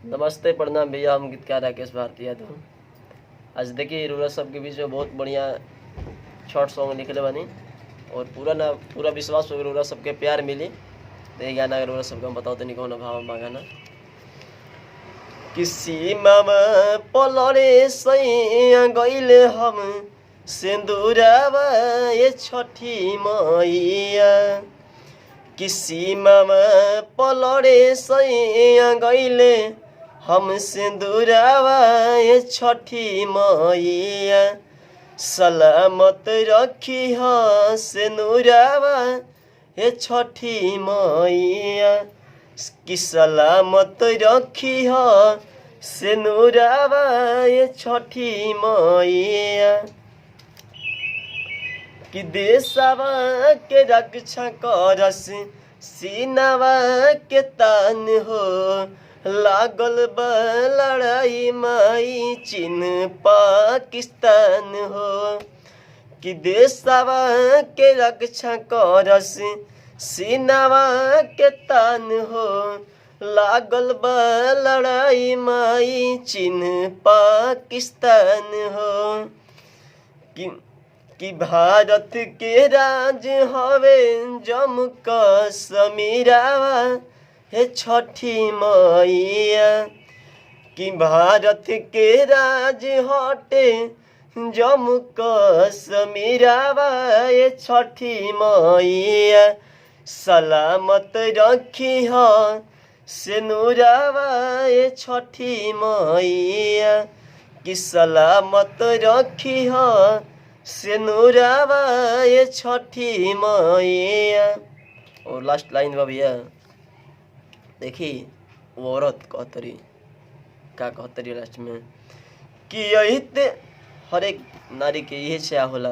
नमस्ते प्रणाम भैया, हम गीतकार राकेश भारती यादव। आज देखिए रूरल सब के बीच में बहुत बढ़िया शॉर्ट सॉन्ग लिखले बानी और पूरा विश्वास हो रूरल सबके प्यार मिली। तो ये गाना रूरल सबके हम बताओ तो कौन भाव गाना किसी मामा पलरे सैया गईले हम सिंदूरावा ये छठी मैया। किसी मामा पलरे सैया गईले हम सिंदूरावा ये छठी मैया। सलामत रखी हाँ सिंदूरावा ये छठी मैया। कि सलामत रखी हाँ सिंदूरावा ये छठी मैया। कि देशवा के रक्षा करस सीनावा के तान हो। लागल बा लड़ाई माई चीन पाकिस्तान हो। कि देशवा के रक्षा करस सीनावा के तान हो। लागल बा लड़ाई माई चीन पाकिस्तान हो। कि भारत के राज हवे जम्मू कश्मीरावा हे छठी मैया। कि भारत के राज हटे जम्मू कश्मीरावा ये छठी मैया। सलामत रखी हाँ सिंदूरावा ये छठी मैया। कि सलामत रखी हाँ सिंदूरावा ये छठी मैया। और लास्ट लाइन बा भैया, देखी वो औरत कहतरी का कहतरी लास्ट में कि यही हर एक नारी के यही चाह होला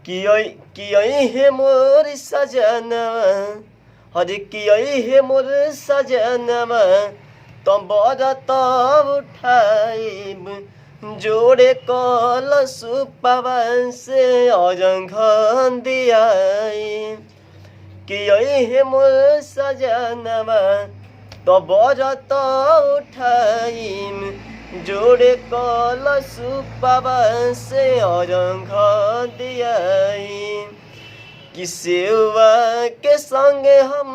कि यही है मोर सजनवा। हर कि यही है मोर सजनवा तुम बरत उठाइब जोड़े कलश पवन से औरंघन दियाई। कि यही है मोर सजनवा तो बरत उठाइम जोड़े कलश पवन से औरंघन दियाई। कि सेवा के संगे हम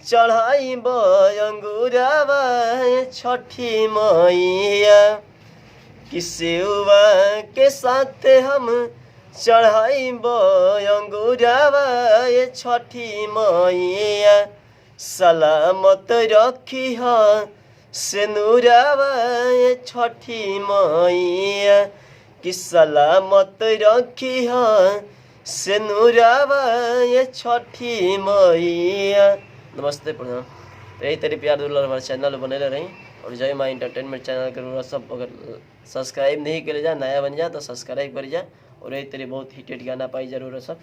चढ़ाई अंगूरावा छठी मैया। कि सेवा के साथ हम चढ़ाई अंगूरावा ये छठी मैया। सलामत रखी हाँ सिंदूरावा ये छठी मैया। कि सलामत रखी हाँ सिंदूरावा ये छठी मैया। नमस्ते प्रणाम। तो यही तेरे प्यार दुलार हमारे चैनल बने रही और जय माँ इंटरटेनमेंट चैनल के सब अगर सब्सक्राइब नहीं करे जा नया बन जा तो सब्सक्राइब कर जा। और यही तेरे बहुत हिटेड गाना पाई जरूर सब।